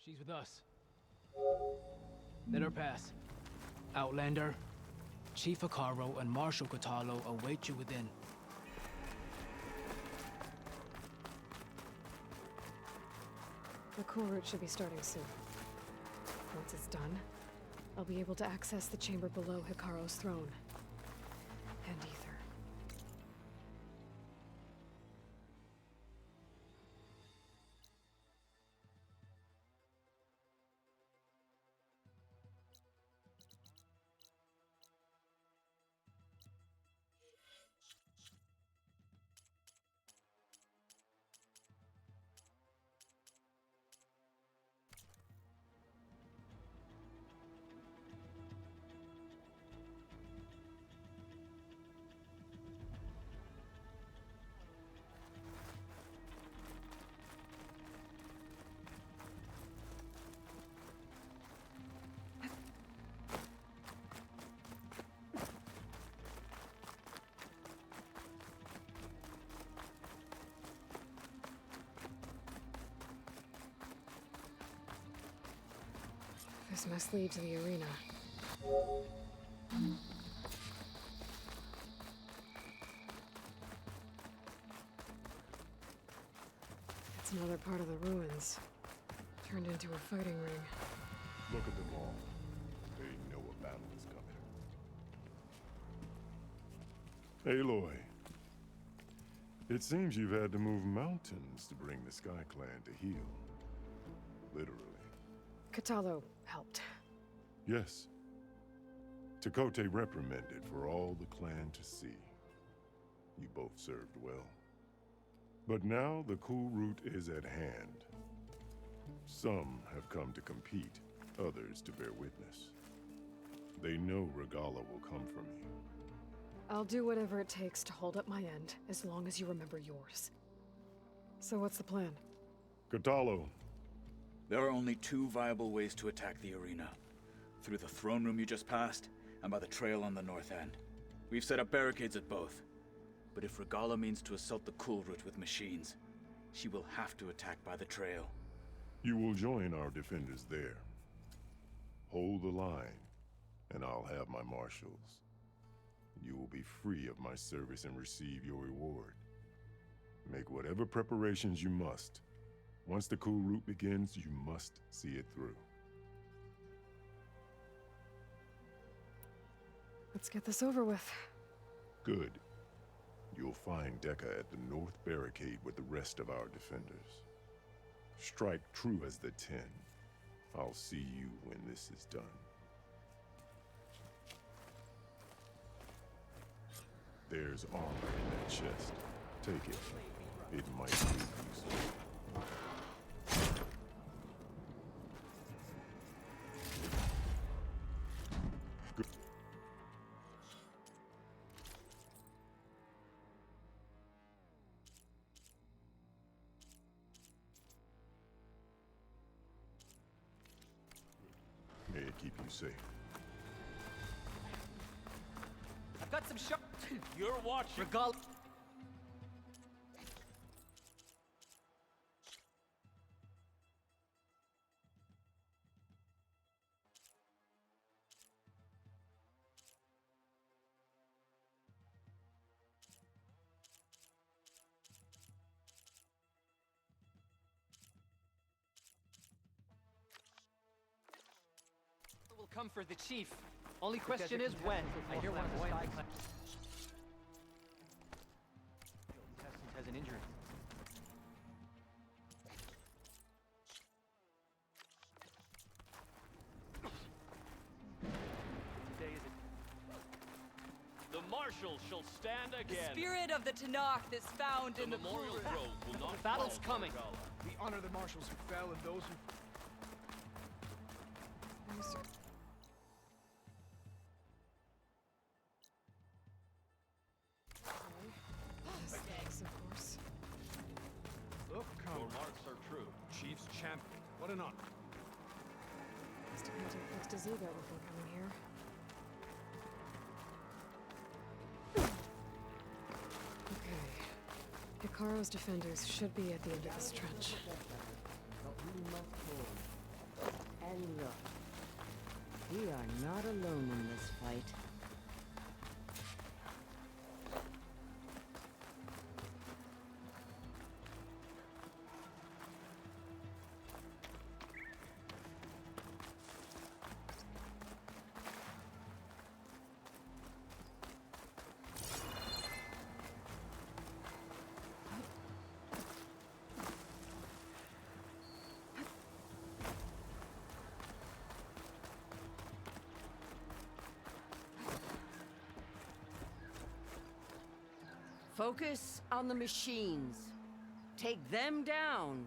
She's with us. Let her pass. Outlander, Chief Hekarro and Marshal Kotallo await you within. The Kulrut should be starting soon. Once it's done, I'll be able to access the chamber below Hekarro's throne. And Aether. This must lead to the arena. It's another part of the ruins, turned into a fighting ring. Look at them all. They know a battle is coming. Aloy, it seems you've had to move mountains to bring the Sky Clan to heel. Literally. Kotallo helped. Yes. Tekote reprimanded for all the clan to see. You both served well. But now the Kulrut is at hand. Some have come to compete, others to bear witness. They know Regalla will come for me. I'll do whatever it takes to hold up my end, as long as you remember yours. So what's the plan? Kotallo. There are only two viable ways to attack the arena. Through the throne room you just passed, and by the trail on the north end. We've set up barricades at both. But if Regalla means to assault the Kulrut with machines, she will have to attack by the trail. You will join our defenders there. Hold the line, and I'll have my marshals. You will be free of my service and receive your reward. Make whatever preparations you must. Once the Kulrut begins, you must see it through. Let's get this over with. Good. You'll find Dekka at the north barricade with the rest of our defenders. Strike true as the 10. I'll see you when this is done. There's armor in that chest. Take it. It might be useful. Good. May it keep you safe. I've got some sharp. You're watching. Regalla. Will come for the chief. Only question is when. I hear one of the Sky Clan contestant has an injury. Today is The Marshals shall stand The again. spirit of the Tenakth is found in the Memorial Kulrut. Grove will not The battle's fall coming. for Regalla. We honor the marshals who fell and those who... Yes, of course. Look, Your marks are true. Chief's champion. What an honor. Must have had to fix his ego before coming here. Okay. Hekarro's defenders should be at the end of this trench. We are not alone in this fight. Focus on the machines. Take them down.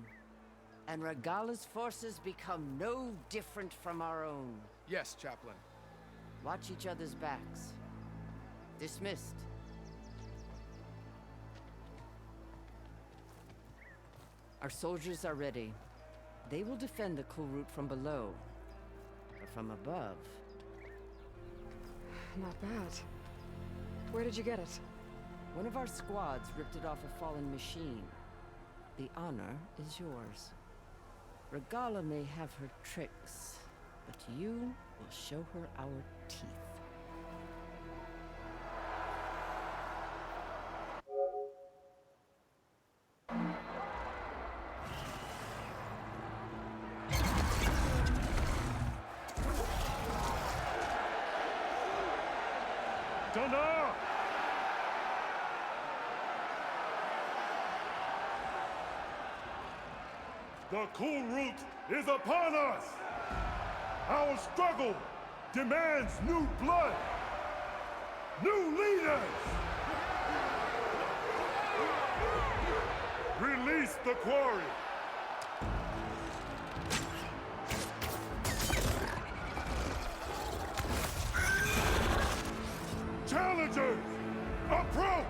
And Regala's forces become no different from our own. Yes, Chaplain. Watch each other's backs. Dismissed. Our soldiers are ready. They will defend the Kulrut from below. But from above... Not bad. Where did you get it? One of our squads ripped it off a fallen machine. The honor is yours. Regala may have her tricks, but you will show her our teeth. Tenakth! The Kulrut is upon us! Our struggle demands new blood! New leaders! Release the quarry! Challengers, approach!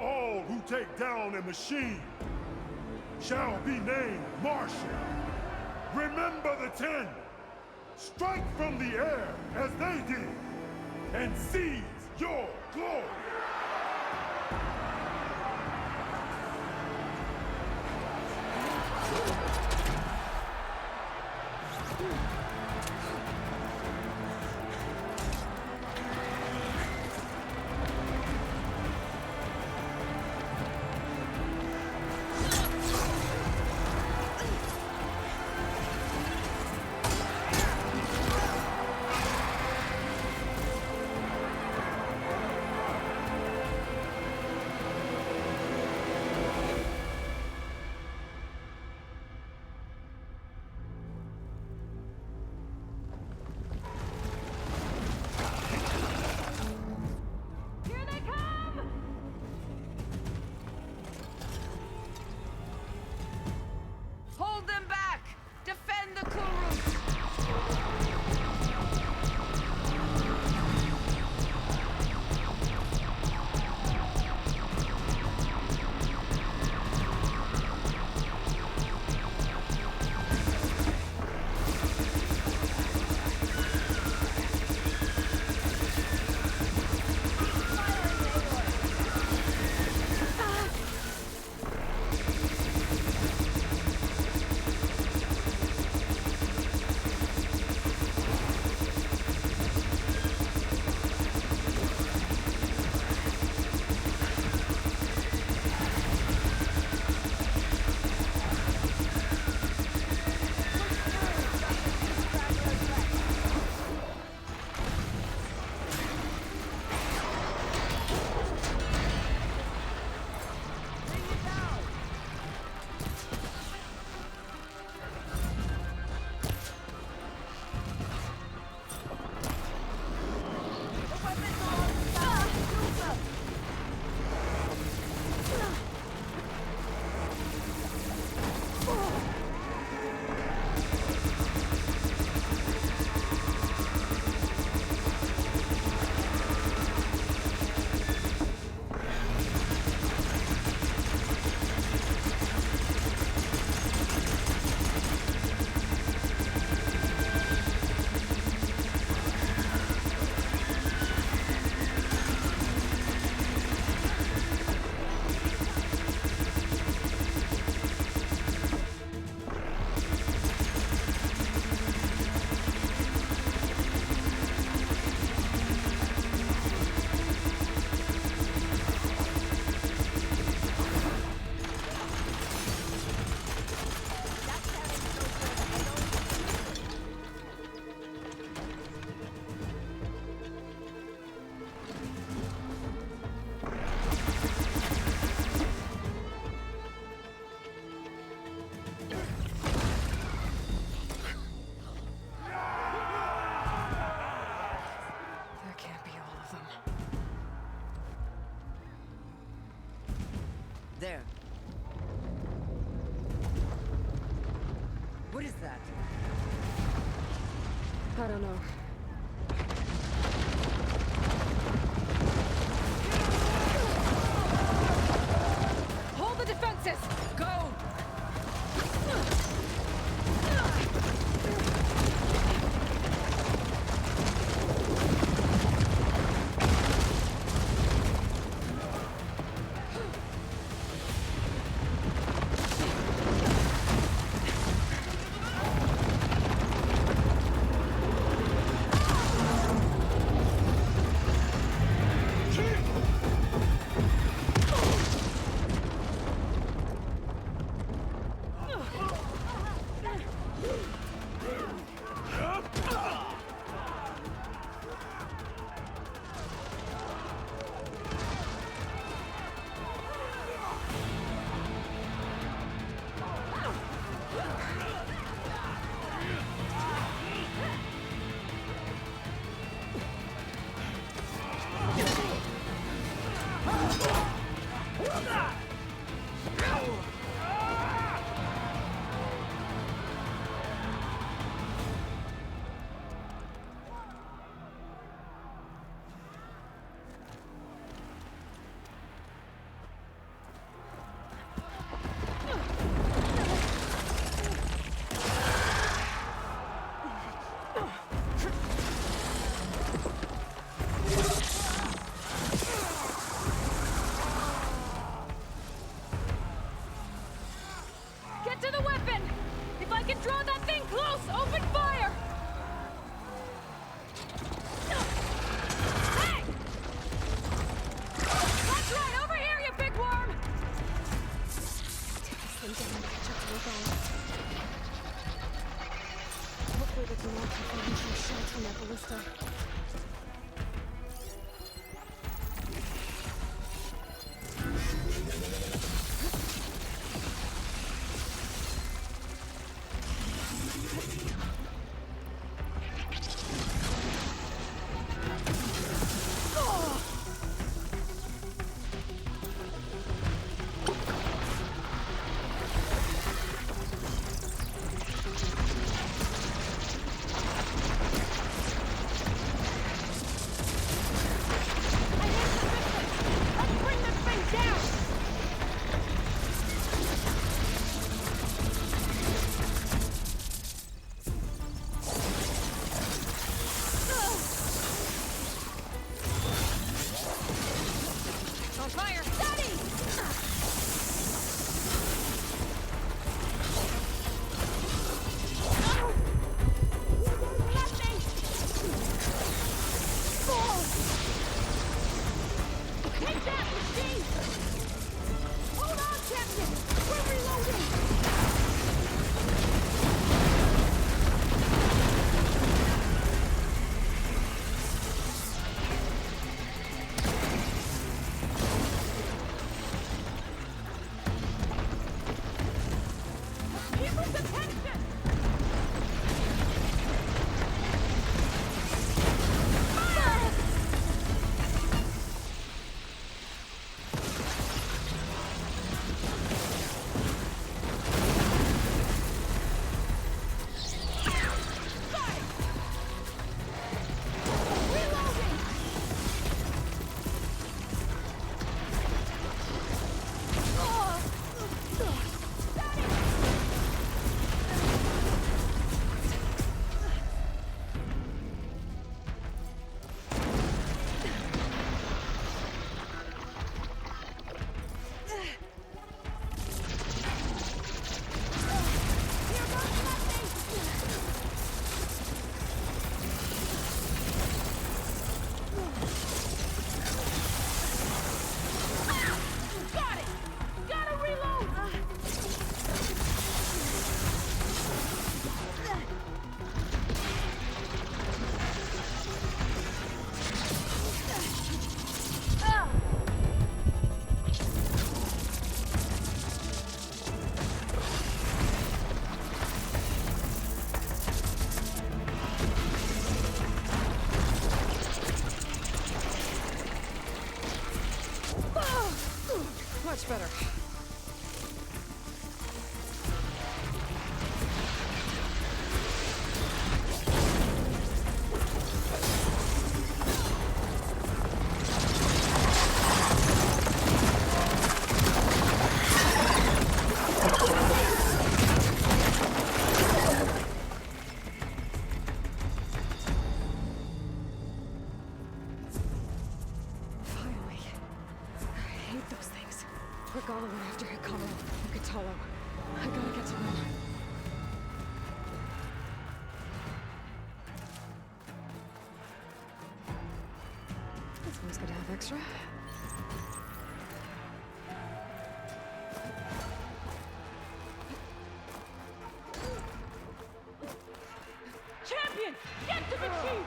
All who take down a machine shall be named Marshal. Remember the 10. Strike from the air as they did, and seize your glory. There. What is that? I don't know. Hold the defenses! Go! To the weapon! If I can draw that thing close, open fire! Hey! That's right, over here, you big worm! Take this thing down and catch up to Regala. Hopefully the Tenakth can find some shots from that ballista. Much better. Regala went after Hekarro and Katalo. I gotta get to them. This one's gonna have extra. Champion, get to the chief!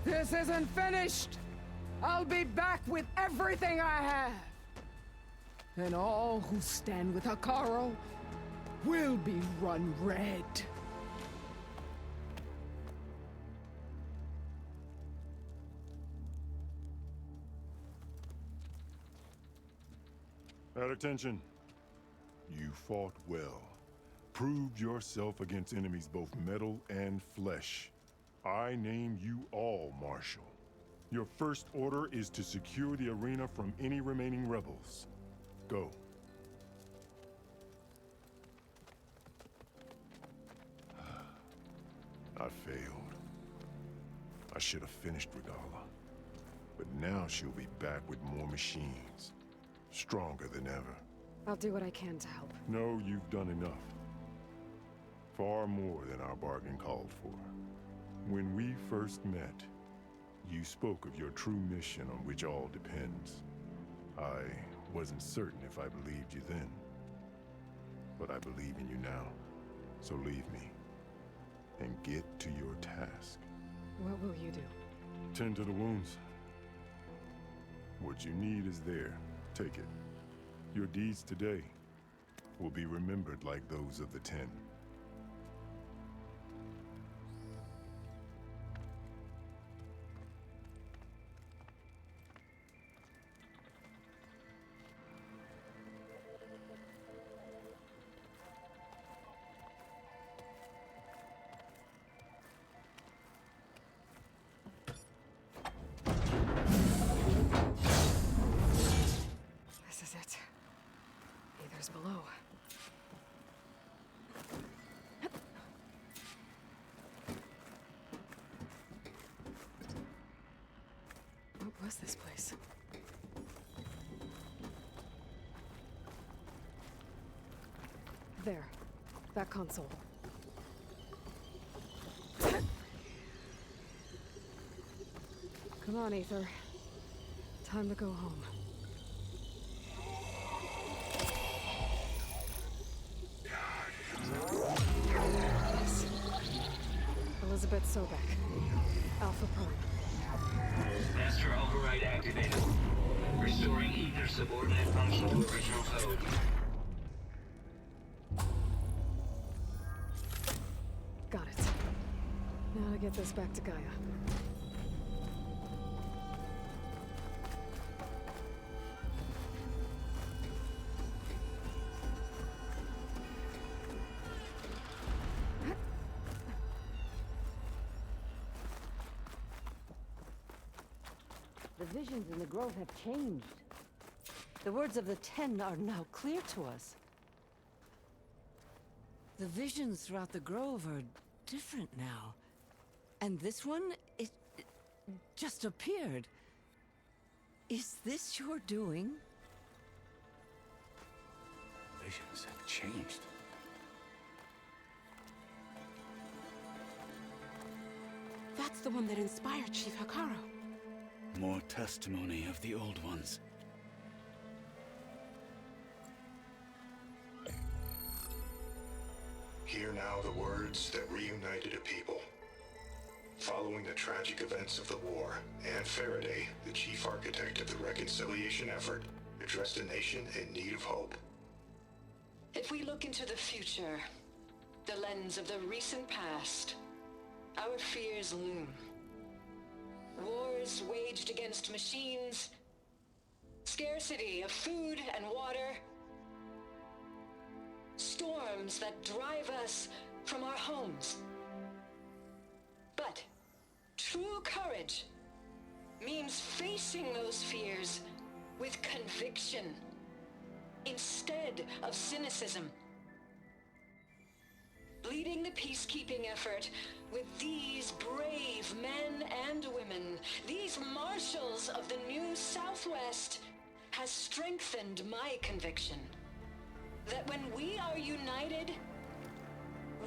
This isn't finished! I'll be back with everything I have! And all who stand with Hekarro will be run red. At attention. You fought well. Proved yourself against enemies both metal and flesh. I name you all Marshal. Your first order is to secure the arena from any remaining rebels. Go. I failed. I should have finished Regala. But now she'll be back with more machines. Stronger than ever. I'll do what I can to help. No, you've done enough. Far more than our bargain called for. When we first met, you spoke of your true mission on which all depends. I wasn't certain if I believed you then. But I believe in you now. So leave me. And get to your task. What will you do? Tend to the wounds. What you need is there. Take it. Your deeds today will be remembered like those of the 10. This is it. Aether's below. What was this place? There. That console. Come on, Aether. Time to go home. Yes. Elisabet Sobeck. Alpha Prime. Master override activated. Restoring Aether subordinate function to original code. Got it. Now to get this back to Gaia. The visions in the grove have changed. The words of the Ten are now clear to us. The visions throughout the grove are different now. And this one, it just appeared. Is this your doing? Visions have changed. That's the one that inspired Chief Hekarro. More testimony of the old ones. Hear now the words that reunited a people. Following the tragic events of the war, Anne Faraday, the chief architect of the reconciliation effort, addressed a nation in need of hope. If we look into the future, the lens of the recent past, our fears loom. Wars waged against machines, scarcity of food and water, storms that drive us from our homes. But true courage means facing those fears with conviction instead of cynicism. Leading the peacekeeping effort with these brave men and women, these marshals of the new Southwest, has strengthened my conviction that when we are united,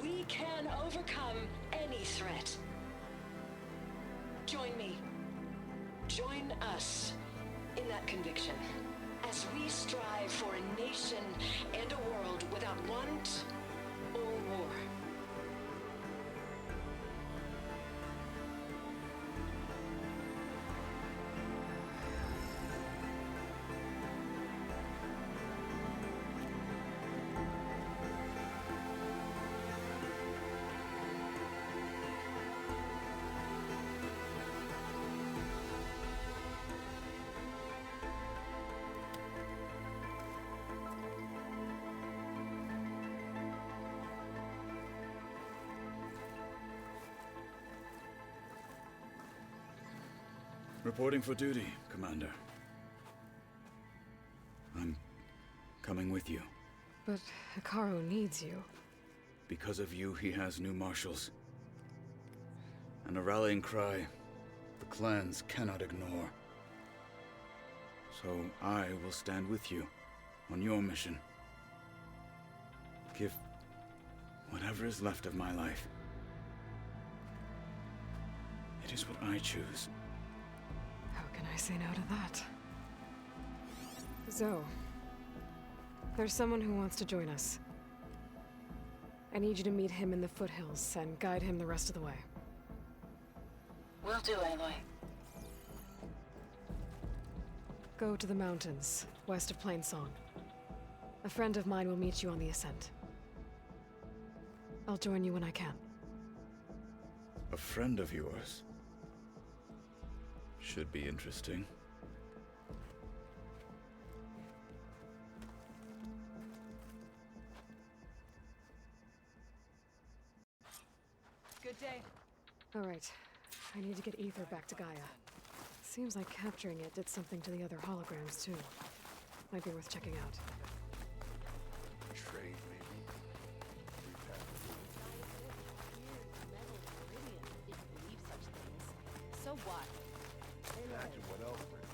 we can overcome any threat. Join me. Join us in that conviction as we strive for a nation and a world without want or war. Reporting for duty, Commander. I'm coming with you. But Hekarro needs you. Because of you, he has new marshals. And a rallying cry the clans cannot ignore. So I will stand with you on your mission. Give whatever is left of my life. It is what I choose. How can I say no to that? Zoe, there's someone who wants to join us. I need you to meet him in the foothills and guide him the rest of the way. Will do, Aloy. Go to the mountains, west of Plainsong. A friend of mine will meet you on the ascent. I'll join you when I can. A friend of yours? Should be interesting. Good day. All right. I need to get Aether back to Gaia. Seems like capturing it did something to the other holograms, too. Might be worth checking out. Trade, maybe? So what? Imagine what else we're doing.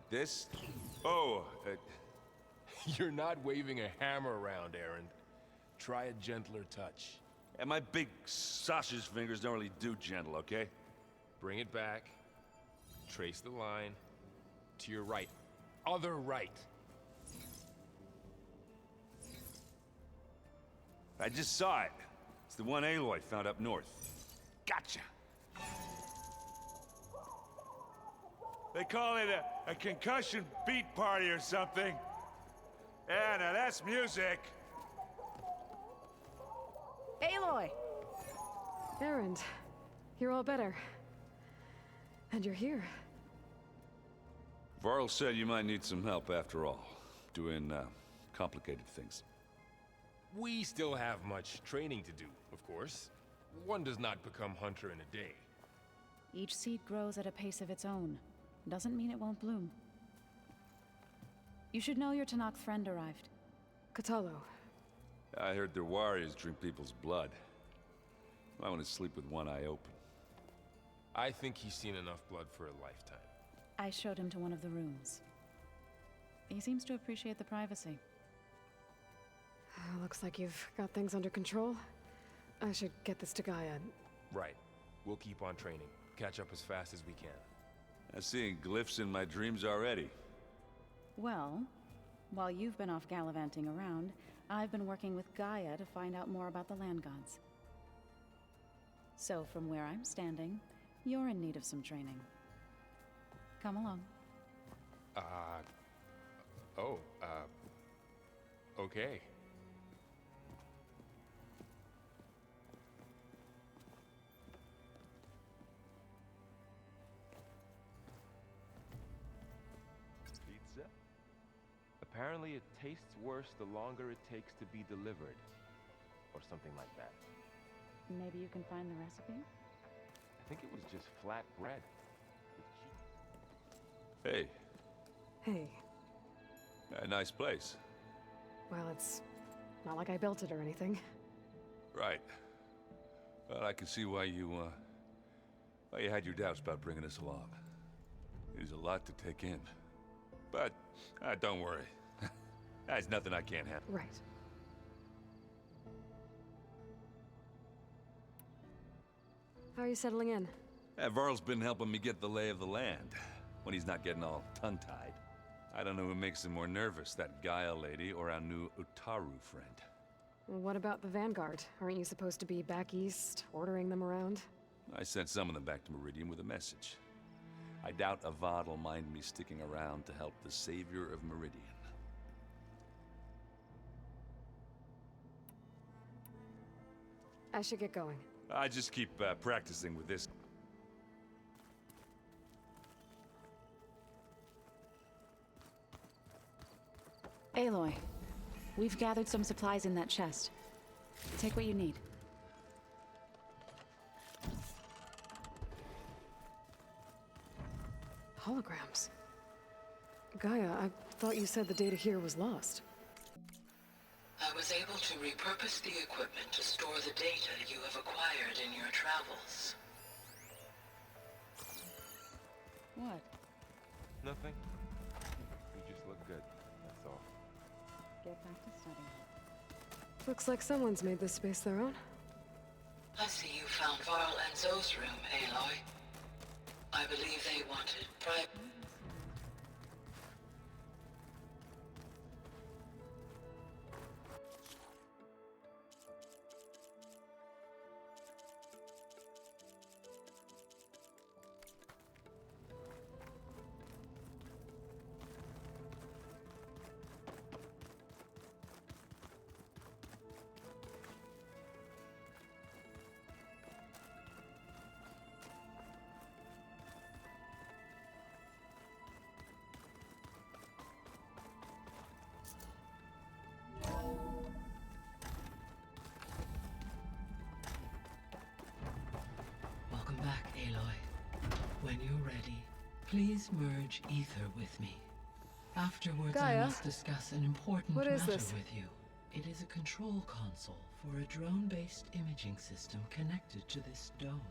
This? Oh, You're not waving a hammer around, Aaron. Try a gentler touch. and my big sausage fingers don't really do gentle, okay? Bring it back. Trace the line. To your right. Other right. I just saw it. It's the one Aloy found up north. Gotcha! They call it a concussion beat party or something. Yeah, now that's music. Aloy! Aaron, you're all better. And you're here. Varl said you might need some help after all. Doing, complicated things. We still have much training to do, of course. One does not become hunter in a day. Each seed grows at a pace of its own. Doesn't mean it won't bloom. You should know your Tenakth friend arrived. Kotallo. I heard their warriors drink people's blood. I want to sleep with one eye open. I think he's seen enough blood for a lifetime. I showed him to one of the rooms. He seems to appreciate the privacy. Looks like you've got things under control. I should get this to Gaia. Right. We'll keep on training. Catch up as fast as we can. I'm seeing glyphs in my dreams already. Well, while you've been off gallivanting around, I've been working with Gaia to find out more about the land gods. So from where I'm standing, you're in need of some training. Come along. Okay. Pizza? Apparently it tastes worse the longer it takes to be delivered. Or something like that. Maybe you can find the recipe? I think it was just flat bread. Hey. Hey. A nice place. Well, it's not like I built it or anything. Right. Well, I can see why you had your doubts about bringing us along. It is a lot to take in. But, don't worry. There's nothing I can't handle. Right. How are you settling in? Varl's been helping me get the lay of the land, when he's not getting all tongue-tied. I don't know who makes him more nervous, that Gaia lady or our new Utaru friend. What about the Vanguard? Aren't you supposed to be back east, ordering them around? I sent some of them back to Meridian with a message. I doubt Avad will mind me sticking around to help the savior of Meridian. I should get going. I just keep practicing with this. Aloy, we've gathered some supplies in that chest. Take what you need. Holograms. Gaia, I thought you said the data here was lost. I was able to repurpose the equipment to store the data you have acquired in your travels. What? Nothing. You just look good, that's all. Get back to studying. Looks like someone's made this space their own. I see you found Varl and Zoe's room, Aloy. I believe they wanted private. Welcome back, Aloy. When you're ready, please merge Aether with me. Afterwards, Gaia? I must discuss an important What is matter this? with you. It is a control console for a drone-based imaging system connected to this dome.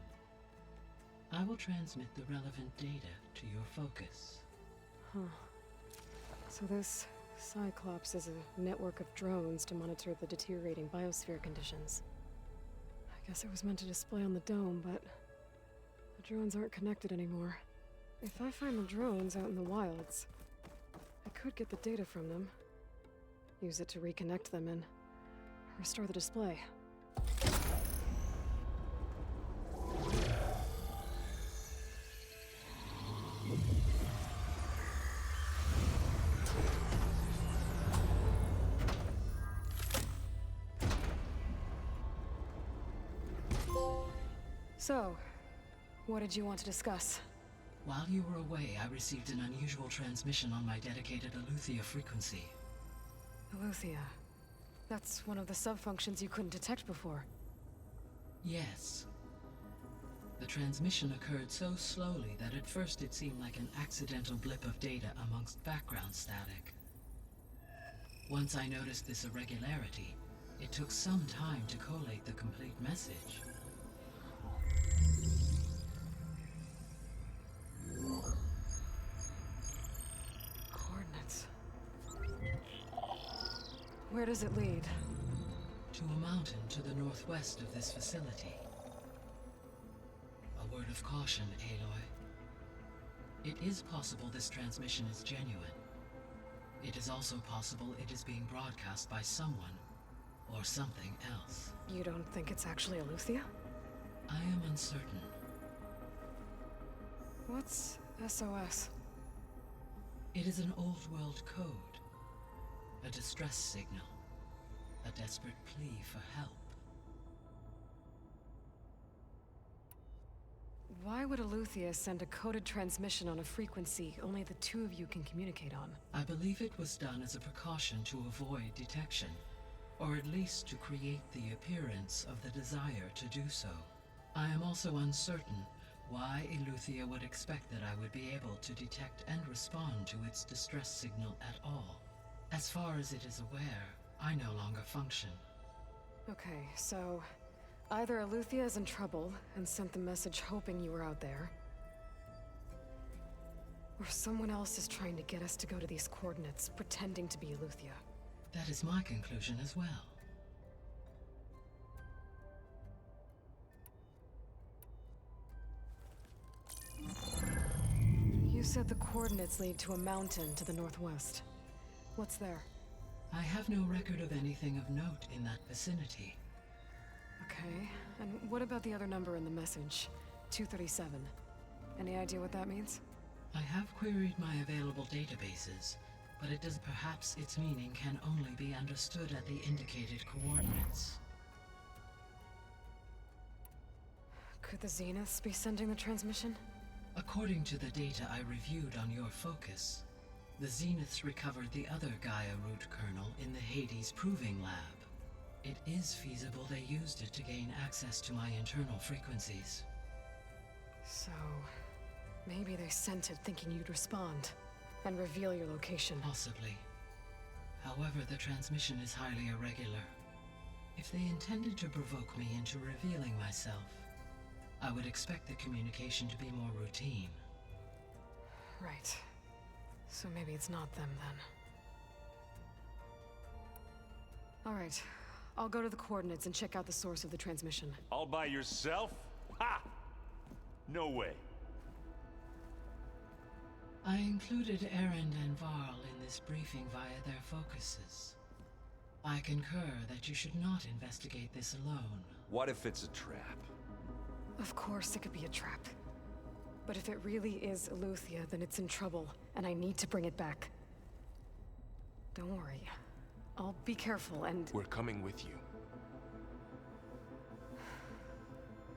I will transmit the relevant data to your focus. Huh. So this Cyclops is a network of drones to monitor the deteriorating biosphere conditions. I guess it was meant to display on the dome, but the drones aren't connected anymore. If I find the drones out in the wilds, I could get the data from them, use it to reconnect them and restore the display. So, what did you want to discuss? While you were away, I received an unusual transmission on my dedicated Aletheia frequency. Aletheia. That's one of the sub-functions you couldn't detect before. Yes. The transmission occurred so slowly that at first it seemed like an accidental blip of data amongst background static. Once I noticed this irregularity, it took some time to collate the complete message. Coordinates. Where does it lead? To a mountain to the northwest of this facility. A word of caution, Aloy. It is possible this transmission is genuine. It is also possible it is being broadcast by someone or something else. You don't think it's actually Aletheia? I am uncertain. What's SOS? It is an old world code. A distress signal. A desperate plea for help. Why would Aletheia send a coded transmission on a frequency only the two of you can communicate on? I believe it was done as a precaution to avoid detection, or at least to create the appearance of the desire to do so. I am also uncertain why Aletheia would expect that I would be able to detect and respond to its distress signal at all. As far as it is aware, I no longer function. Okay, so either Aletheia is in trouble and sent the message hoping you were out there, or someone else is trying to get us to go to these coordinates, pretending to be Aletheia. That is my conclusion as well. You said the coordinates lead to a mountain to the northwest. What's there? I have no record of anything of note in that vicinity. Okay, and what about the other number in the message? 237. Any idea what that means? I have queried my available databases, but it does perhaps its meaning can only be understood at the indicated coordinates. Could the Zeniths be sending the transmission? According to the data I reviewed on your focus, the Zeniths recovered the other Gaia root kernel in the Hades Proving Lab. It is feasible they used it to gain access to my internal frequencies. So, maybe they sent it thinking you'd respond and reveal your location. Possibly. However, the transmission is highly irregular. If they intended to provoke me into revealing myself, I would expect the communication to be more routine. Right. So maybe it's not them then. All right. I'll go to the coordinates and check out the source of the transmission. All by yourself? Ha! No way. I included Erend and Varl in this briefing via their focuses. I concur that you should not investigate this alone. What if it's a trap? Of course it could be a trap. But if it really is Aletheia, then it's in trouble, and I need to bring it back. Don't worry. I'll be careful and... We're coming with you.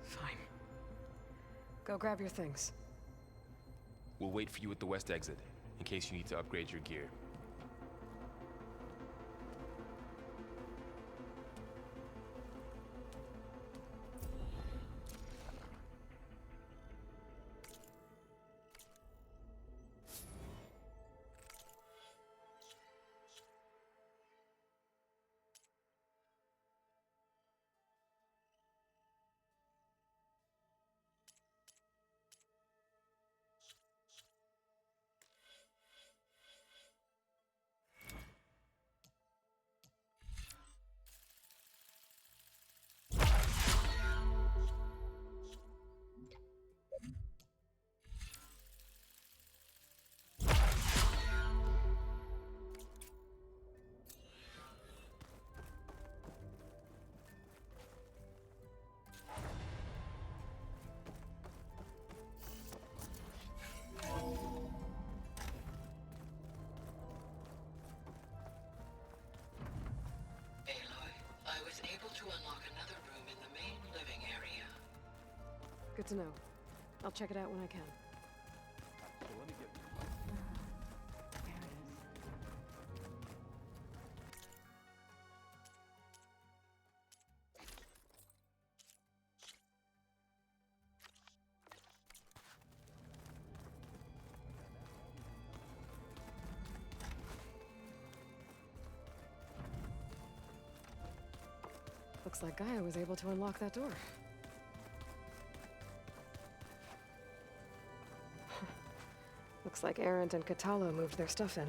Fine. Go grab your things. We'll wait for you at the west exit, in case you need to upgrade your gear. Good to know. I'll check it out when I can. So let me get... There it is. Looks like Gaia was able to unlock that door. Looks like Erend and Katalo moved their stuff in.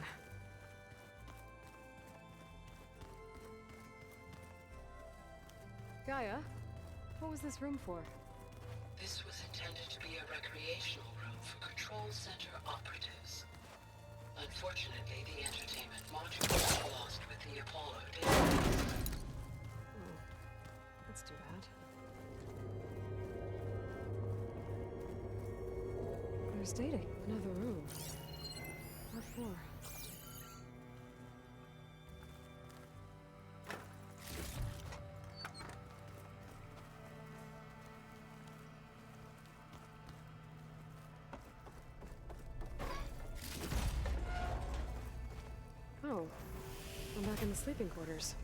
Gaia, what was this room for? This was intended to be a recreational room for Control Center operatives. Unfortunately, the entertainment module was lost with the Apollo database. Oh, that's too bad. There's dating. Another room. What for? Oh, I'm back in the sleeping quarters.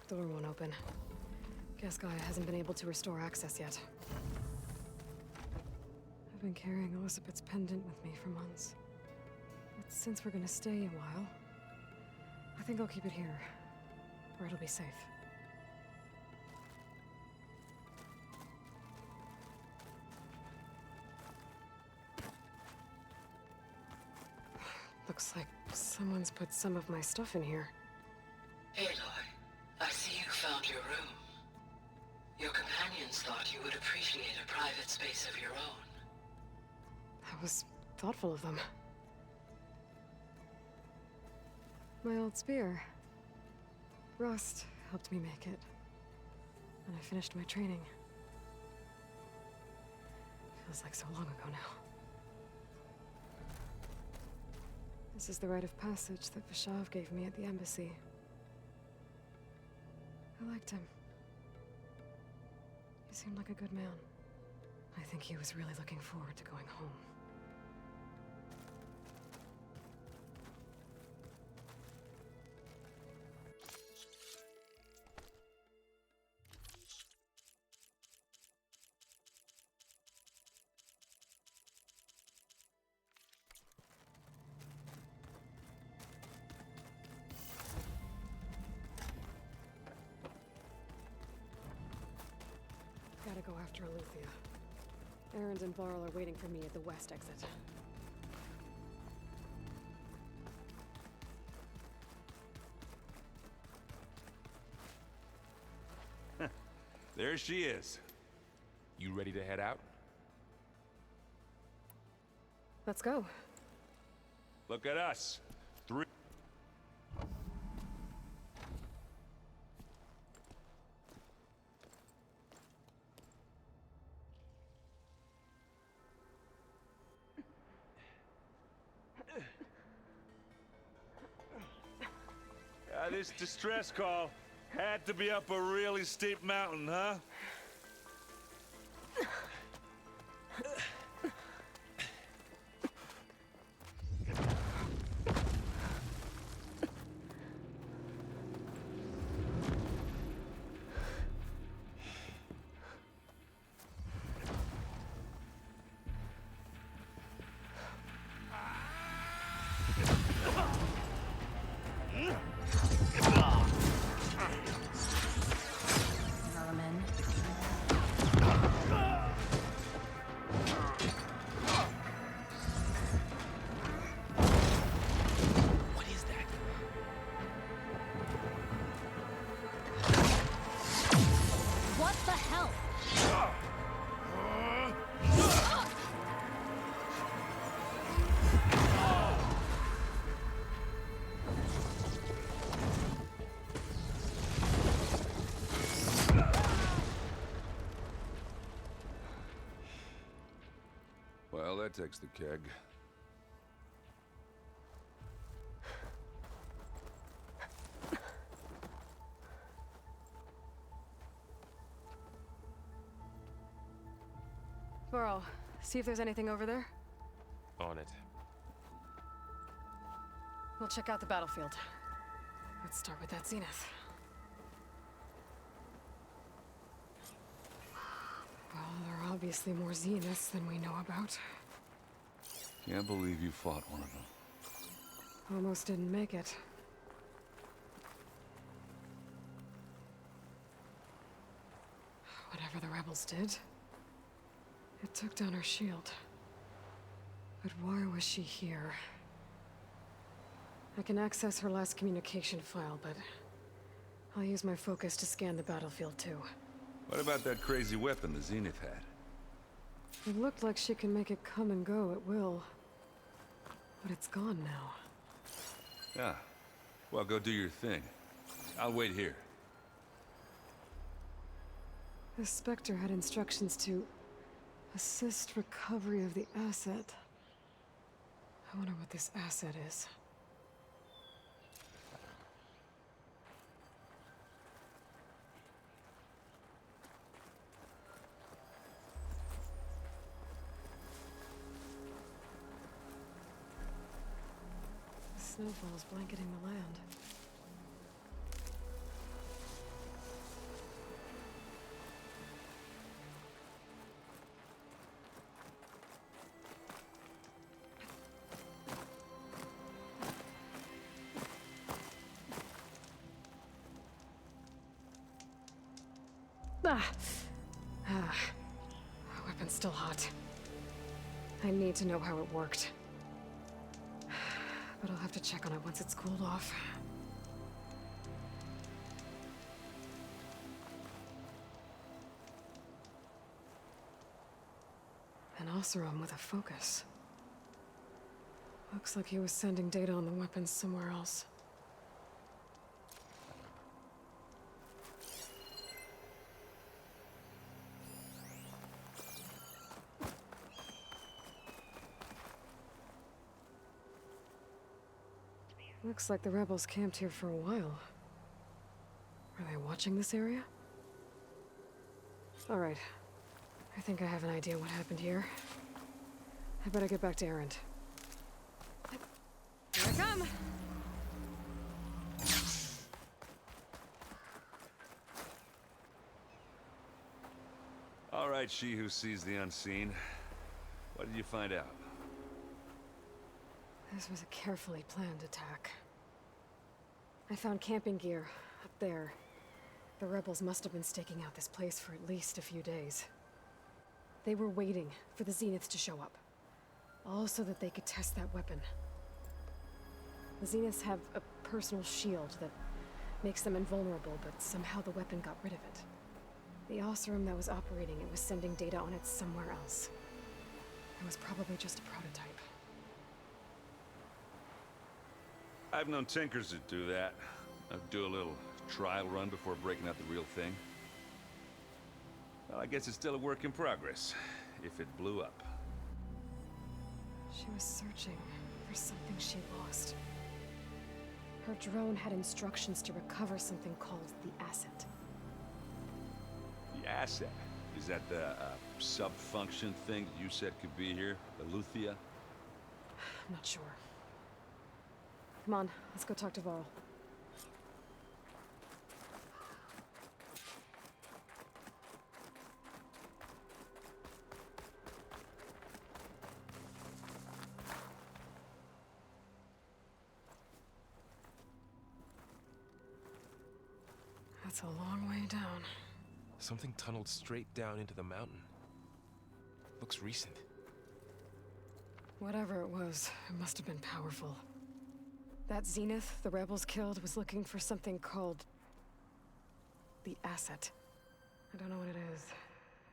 Door won't open. Guess Gaia hasn't been able to restore access yet. I've been carrying Elisabet's pendant with me for months. But since we're gonna stay a while, I think I'll keep it here, where it'll be safe. Looks like someone's put some of my stuff in here. Aloy, I see you found your room. Your companions thought you would appreciate a private space of your own. That was thoughtful of them. My old spear. Rust helped me make it. And I finished my training. Feels like so long ago now. This is the rite of passage that Vashav gave me at the embassy. I liked him. He seemed like a good man. I think he was really looking forward to going home. Gotta go after Aletheia. Erend and Varl are waiting for me at the west exit. There she is. You ready to head out? Let's go. Look at us. 3. This distress call had to be up a really steep mountain, huh? Well, that takes the keg. Burrow, see if there's anything over there. On it. We'll check out the battlefield. Let's start with that Zenith. Well, there are obviously more Zeniths than we know about. Can't believe you fought one of them. Almost didn't make it. Whatever the rebels did, it took down her shield. But why was she here? I can access her last communication file, but I'll use my focus to scan the battlefield too. What about that crazy weapon the Zenith had? It looked like she can make it come and go at will. But it's gone now. Yeah. Well, go do your thing. I'll wait here. The Spectre had instructions to assist recovery of the asset. I wonder what this asset is. The snowfall's blanketing the land. Weapon's still hot. I need to know how it worked. But I'll have to check on it once it's cooled off. An Oseram with a focus. Looks like he was sending data on the weapons somewhere else. Looks like the rebels camped here for a while. Are they watching this area? All right. I think I have an idea what happened here. I better get back to Erend. Here I come! All right, she who sees the unseen. What did you find out? This was a carefully planned attack. I found camping gear up there. The rebels must have been staking out this place for at least a few days. They were waiting for the Zeniths to show up. All so that they could test that weapon. The Zeniths have a personal shield that makes them invulnerable, but somehow the weapon got rid of it. The Oseram that was operating it was sending data on it somewhere else. It was probably just a prototype. I've known tinkers that do that. Do a little trial run before breaking out the real thing. Well, I guess it's still a work in progress, if it blew up. She was searching for something she lost. Her drone had instructions to recover something called the asset. The asset? Is that the sub-function thing you said could be here? Eluthia? I'm not sure. Come on, let's go talk to Varl. That's a long way down. Something tunneled straight down into the mountain. Looks recent. Whatever it was, it must have been powerful. That Zenith the rebels killed was looking for something called the asset. I don't know what it is,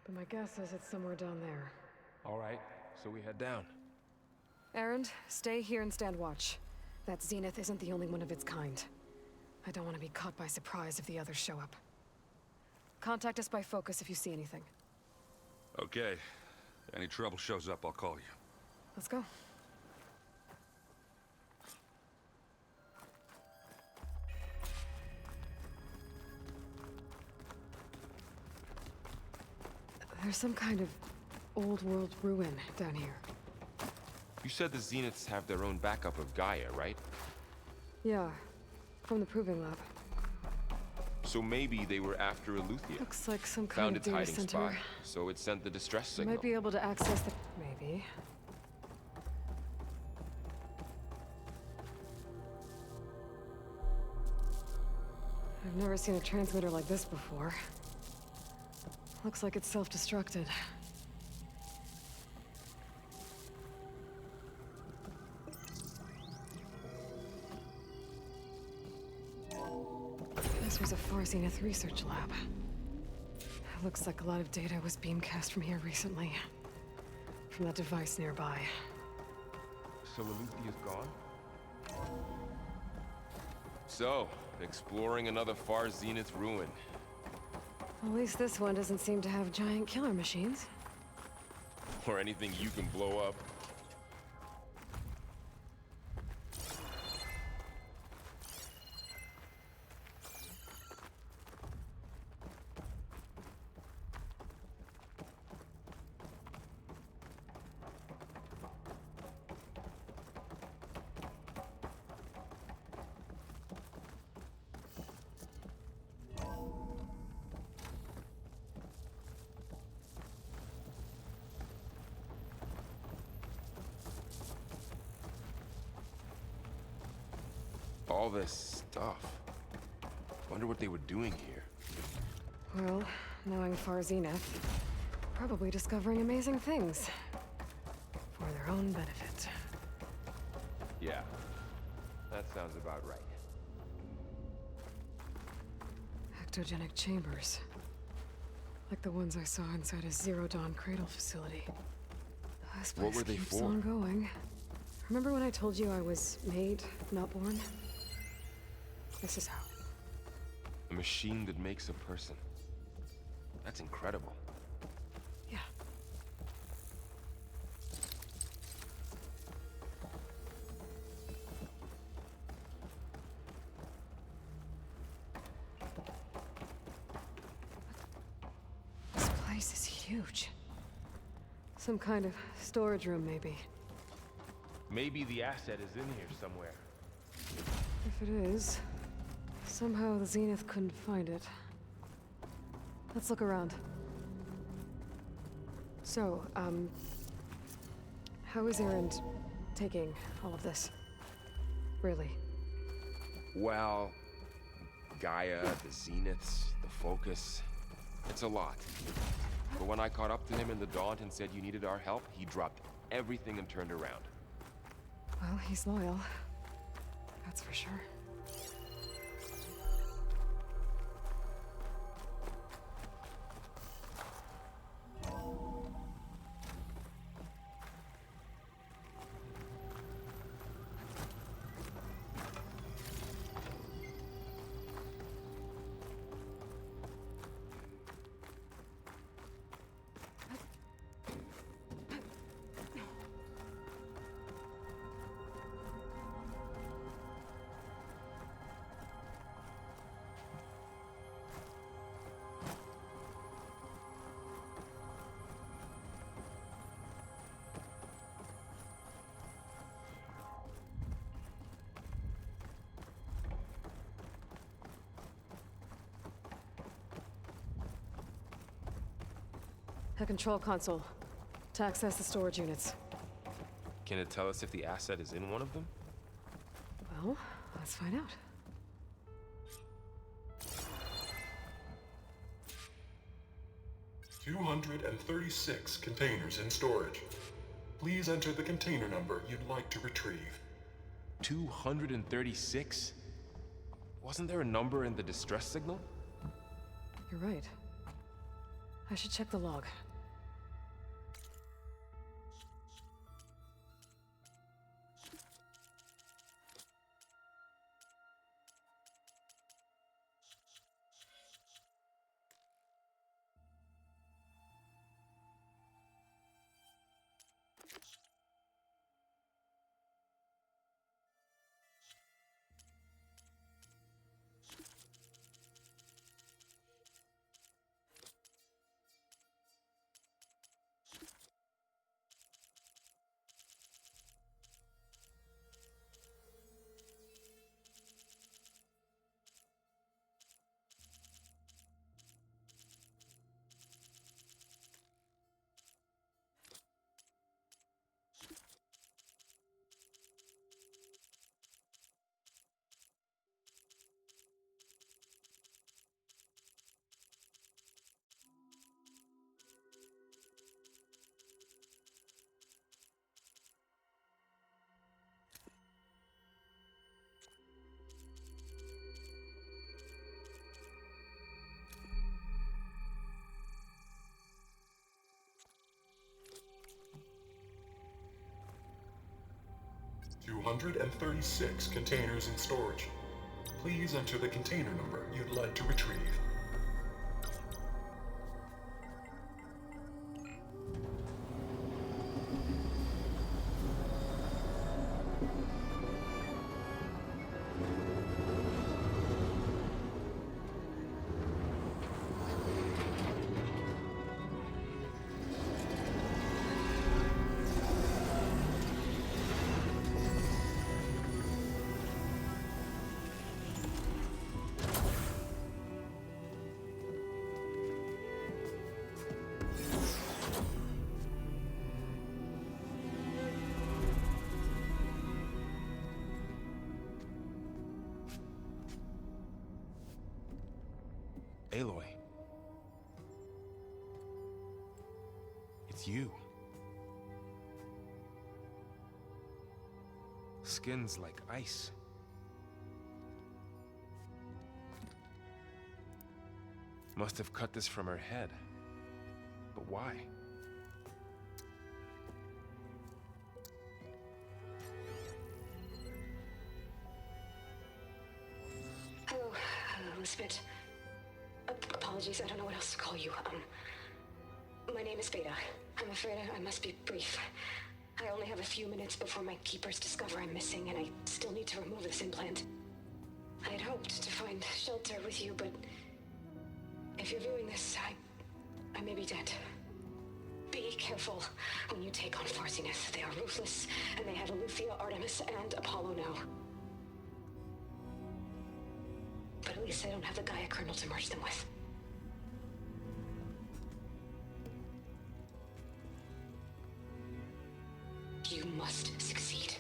but my guess is it's somewhere down there. All right, so we head down. Erend, stay here and stand watch. That Zenith isn't the only one of its kind. I don't want to be caught by surprise if the others show up. Contact us by focus if you see anything. Okay. Any trouble shows up, I'll call you. Let's go. There's some kind of old world ruin down here. You said the Zeniths have their own backup of Gaia, right? Yeah, from the proving lab. So maybe they were after Eluthia. Looks like some Found kind of its data hiding center. spot, so it sent the distress You signal. might be able to access the... maybe. I've never seen a transmitter like this before. Looks like it's self-destructed. This was a Far Zenith research lab. Looks like a lot of data was beamcast from here recently. From that device nearby. So Eluthia's gone? So, exploring another Far Zenith ruin. At least this one doesn't seem to have giant killer machines. Or anything you can blow up. All this stuff. Wonder what they were doing here. Well, knowing Far Zenith, probably discovering amazing things. For their own benefit. Yeah, that sounds about right. Ectogenic chambers. Like the ones I saw inside a Zero Dawn cradle facility. This place What were they keeps for? on going. Remember when I told you I was made, not born? This is how. A machine that makes a person. That's incredible. Yeah. This place is huge. Some kind of storage room, maybe. Maybe the asset is in here somewhere. If it is, somehow the Zenith couldn't find it. Let's look around. So, how is Erend taking all of this? Really? Well, Gaia, the Zeniths, the Focus. It's a lot. But when I caught up to him in the Daunt and said you needed our help, he dropped everything and turned around. Well, he's loyal. That's for sure. A control console. To access the storage units. Can it tell us if the asset is in one of them? Well, let's find out. "236 containers in storage. Please enter the container number you'd like to retrieve." 236? Wasn't there a number in the distress signal? You're right. I should check the log. 136 containers in storage. Please enter the container number you'd like to retrieve. Aloy. It's you. Skin's like ice. Must have cut this from her head. But why? Hello, Elisabet. Apologies, I don't know what else to call you. My name is Beta. I'm afraid I must be brief. I only have a few minutes before my keepers discover I'm missing, and I still need to remove this implant. I had hoped to find shelter with you, but if you're viewing this, I may be dead. Be careful when you take on Far Zenith. They are ruthless, and they have Eleuthia, Artemis, and Apollo now. But at least I don't have the Gaia kernel to merge them with. You must succeed,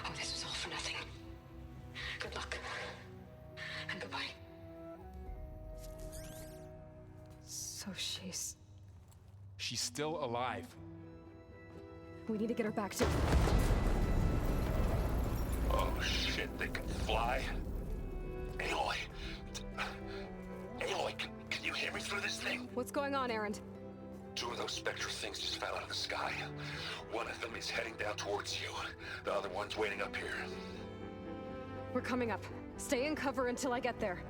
or this was all for nothing. Good luck. And goodbye. So she's... She's still alive. We need to get her back to... Oh shit, they can fly? Aloy! Aloy, can you hear me through this thing? What's going on, Erend? 2 of those spectral things just fell out of the sky. One of them is heading down towards you. The other one's waiting up here. We're coming up. Stay in cover until I get there.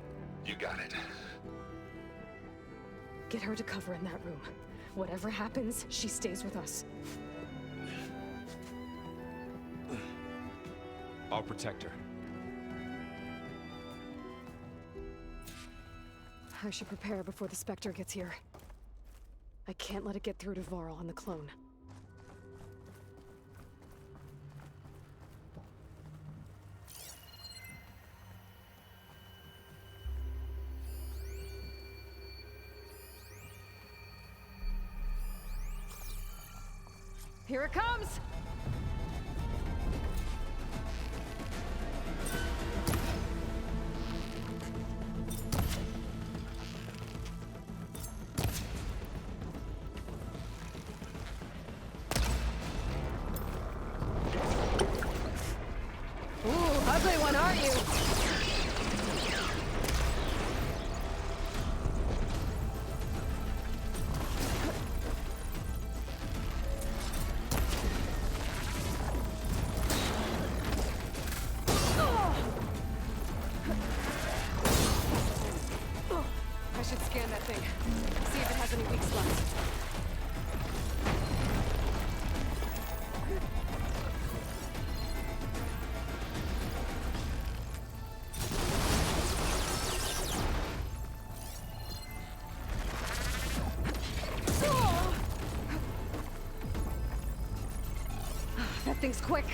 You got it. Get her to cover in that room. Whatever happens, she stays with us. I'll protect her. I should prepare before the Spectre gets here. I can't let it get through to Varl and the clone. Here it comes! Ugly one, aren't you? I should scan that thing. See if it has any weak spots. That thing's quick.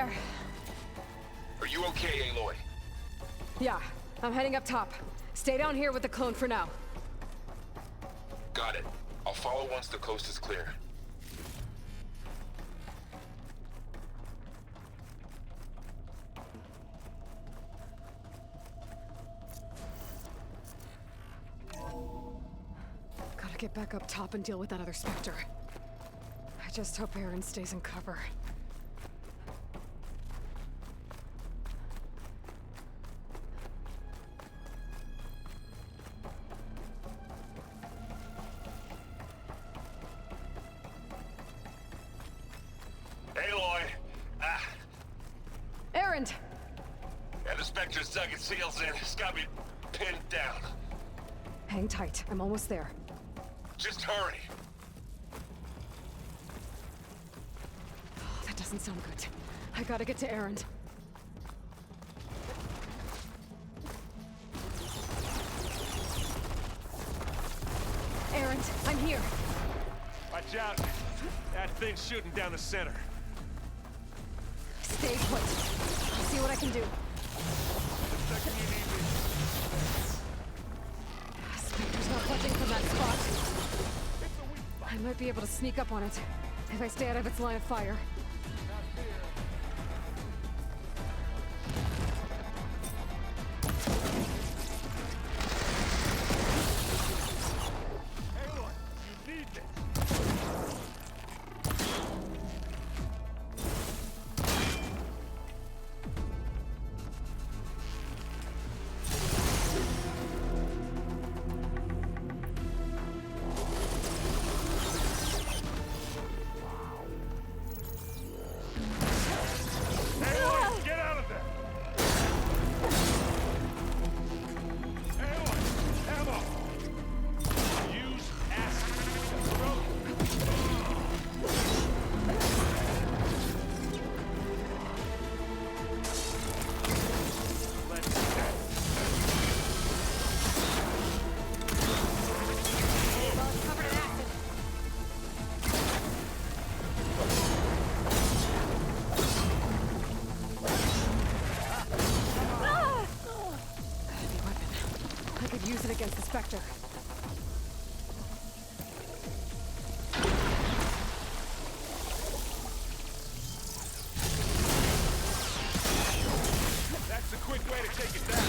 there. Are you okay, Aloy? Yeah, I'm heading up top. Stay down here with the clone for now. Got it. I'll follow once the coast is clear. Gotta get back up top and deal with that other Spectre. I just hope Aaron stays in cover. Aloy! Aaron! And the Spectre's dug its heels in. It's got me pinned down. Hang tight. I'm almost there. Just hurry. Oh, that doesn't sound good. I gotta get to Aaron. Aaron, I'm here. Watch out. That thing's shooting down the center. Stay put. I'll see what I can do. Spectre's not budging from that spot. I might be able to sneak up on it if I stay out of its line of fire. Against the Spectre. That's the quick way to take it down.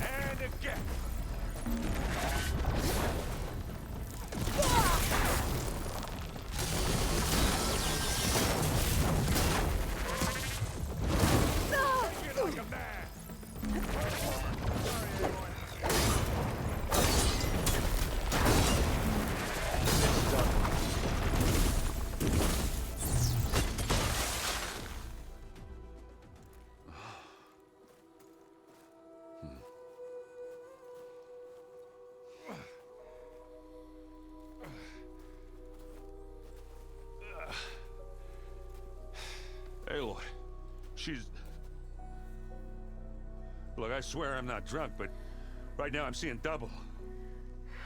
And again. Aloy, she's... Look, I swear I'm not drunk, but right now I'm seeing double.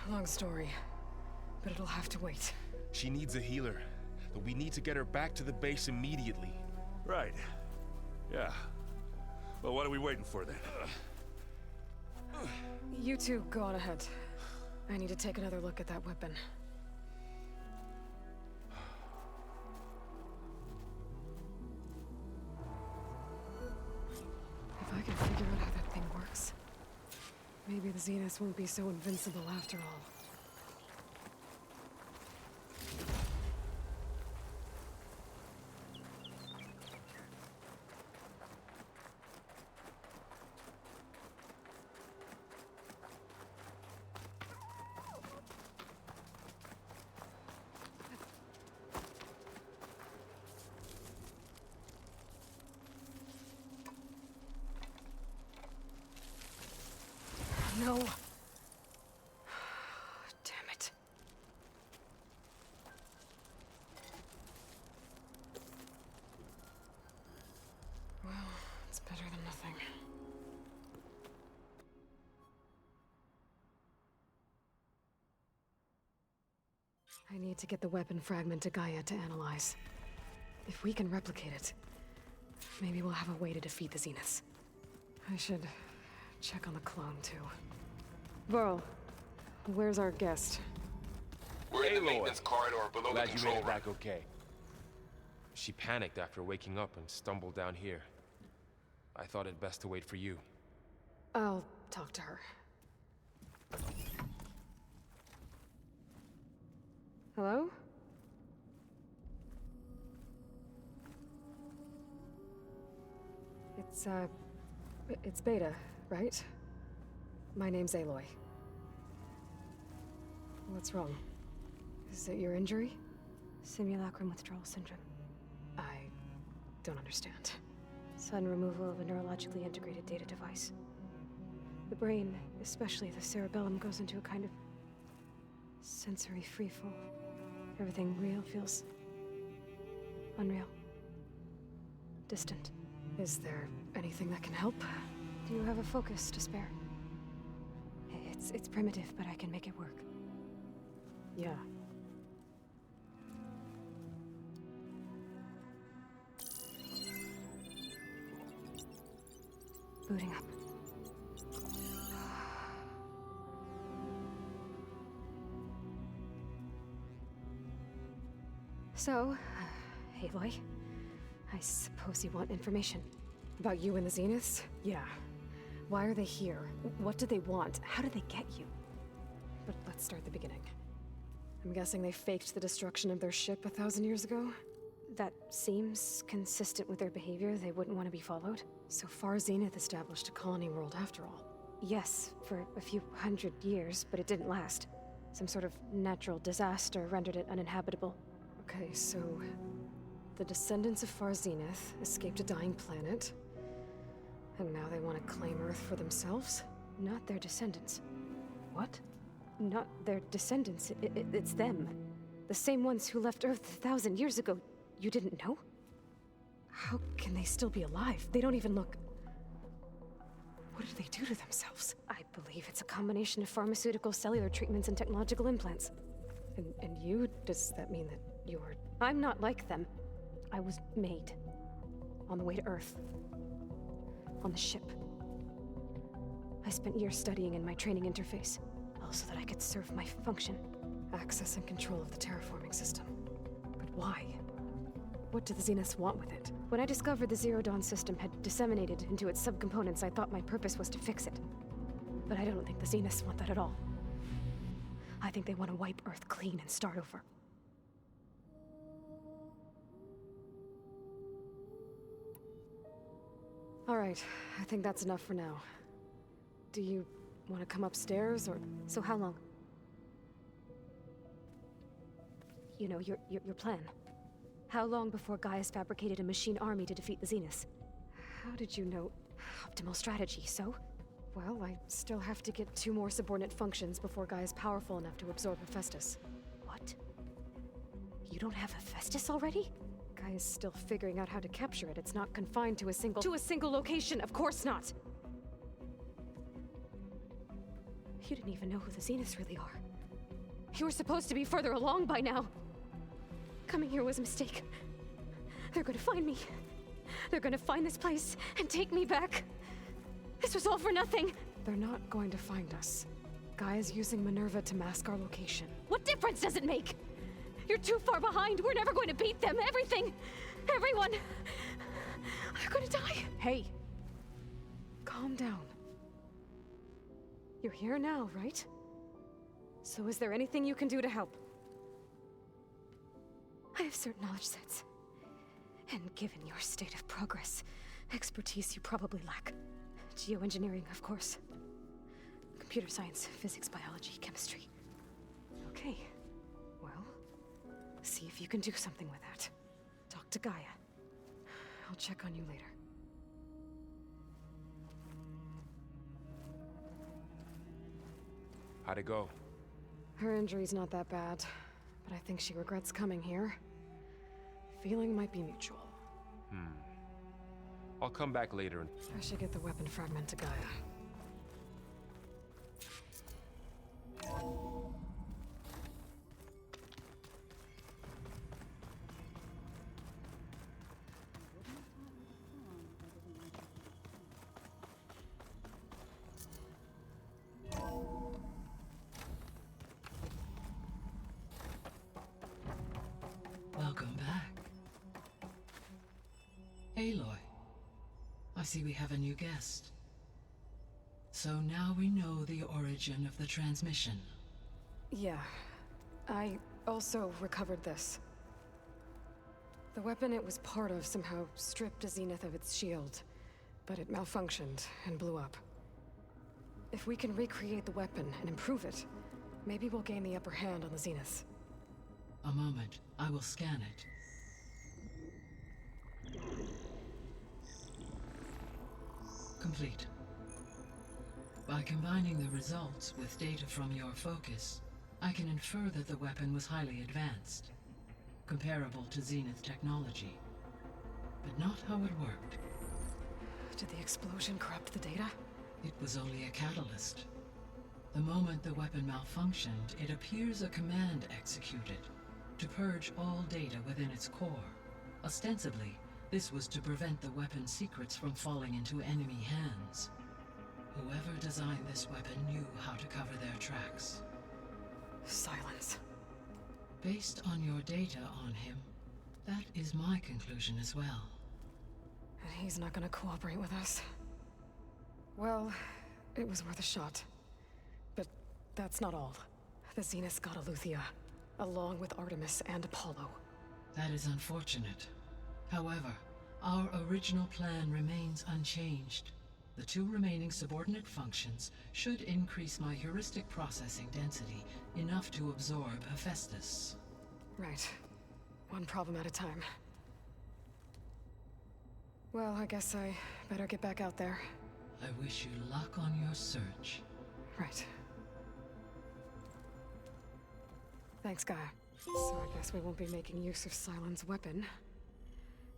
Long story, but it'll have to wait. She needs a healer, but we need to get her back to the base immediately. Right. Yeah. Well, what are we waiting for then? You two go on ahead. I need to take another look at that weapon. If I can figure out how that thing works, maybe the Zeniths won't be so invincible after all. No. Damn it. Well, It's better than nothing. I need to get the weapon fragment to Gaia to analyze. If we can replicate it, maybe we'll have a way to defeat the Zeniths. I should check on the clone, too. Varl, where's our guest? We're in the maintenance corridor below the control room. Glad you made it back okay. She panicked after waking up and stumbled down here. I thought it best to wait for you. I'll talk to her. Hello? It's Beta, right? My name's Aloy. What's wrong? Is it your injury? Simulacrum withdrawal syndrome. I don't understand. Sudden removal of a neurologically integrated data device. The brain, especially the cerebellum, goes into a kind of sensory freefall. Everything real feels unreal. Distant. Is there anything that can help? Do you have a focus to spare? It's primitive, but I can make it work. Yeah. Booting up. So, Aloy, I suppose you want information. About you and the Zeniths? Yeah. Why are they here? What do they want? How did they get you? But let's start at the beginning. I'm guessing they faked the destruction of their ship 1,000 years ago? That seems consistent with their behavior. They wouldn't want to be followed. So Far Zenith established a colony world after all. Yes, for a few hundred years, but it didn't last. Some sort of natural disaster rendered it uninhabitable. Okay, so the descendants of Far Zenith escaped a dying planet, and now they want to claim Earth for themselves? Not their descendants. What? Not their descendants. It's them. The same ones who left Earth 1,000 years ago. You didn't know? How can they still be alive? They don't even look... What did they do to themselves? I believe it's a combination of pharmaceutical, cellular treatments, and technological implants. And you? Does that mean that you're... I'm not like them. I was made. On the way to Earth. On the ship. I spent years studying in my training interface. All so that I could serve my function. Access and control of the terraforming system. But why? What do the Zeniths want with it? When I discovered the Zero Dawn system had disseminated into its subcomponents, I thought my purpose was to fix it. But I don't think the Zeniths want that at all. I think they want to wipe Earth clean and start over. All right, I think that's enough for now. Do you want to come upstairs, or... So how long? You know, your plan. How long before Gaia's fabricated a machine army to defeat the Zeniths? How did you know? Optimal strategy, so? Well, I still have to get 2 more subordinate functions before Gaia's powerful enough to absorb Hephaestus. What? You don't have Hephaestus already? Gaia's still figuring out how to capture it. It's not confined to a single... To a single location, of course not! You didn't even know who the Zeniths really are. You were supposed to be further along by now. Coming here was a mistake. They're gonna find me. They're gonna find this place and take me back. This was all for nothing. They're not going to find us. Gaia's using Minerva to mask our location. What difference does it make? You're too far behind. We're never going to beat them. Everything. Everyone. They're gonna die. Hey. Calm down. You're here now, right? So is there anything you can do to help? I have certain knowledge sets. And given your state of progress, expertise you probably lack. Geoengineering, of course. Computer science, physics, biology, chemistry. Okay. Well, see if you can do something with that. Talk to Gaia. I'll check on you later. How'd it go? Her injury's not that bad, but I think she regrets coming here. Feeling might be mutual. I'll come back later and... I should get the weapon fragment to Gaia. Welcome back. Aloy, I see we have a new guest. So now we know the origin of the transmission. Yeah. I also recovered this. The weapon it was part of somehow stripped Zenith of its shield, but it malfunctioned and blew up. If we can recreate the weapon and improve it, maybe we'll gain the upper hand on the Zeniths. A moment, I will scan it. Complete. By combining the results with data from your focus, I can infer that the weapon was highly advanced, comparable to Zenith technology, but not how it worked. Did the explosion corrupt the data? It was only a catalyst. The moment the weapon malfunctioned, it appears a command executed to purge all data within its core. Ostensibly, this was to prevent the weapon's secrets from falling into enemy hands. Whoever designed this weapon knew how to cover their tracks. Silence. Based on your data on him, that is my conclusion as well. And he's not gonna cooperate with us. Well, it was worth a shot. But that's not all. The Zeniths got Eleuthia, along with Artemis and Apollo. That is unfortunate. However, our original plan remains unchanged. The two remaining subordinate functions should increase my heuristic processing density enough to absorb Hephaestus. Right. One problem at a time. Well, I guess I better get back out there. I wish you luck on your search. Right. Thanks, Gaia. So I guess we won't be making use of Sylens' weapon.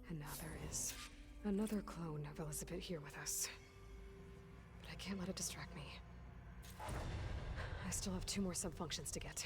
And now there is another clone of Elisabet here with us. But I can't let it distract me. I still have 2 more sub-functions to get.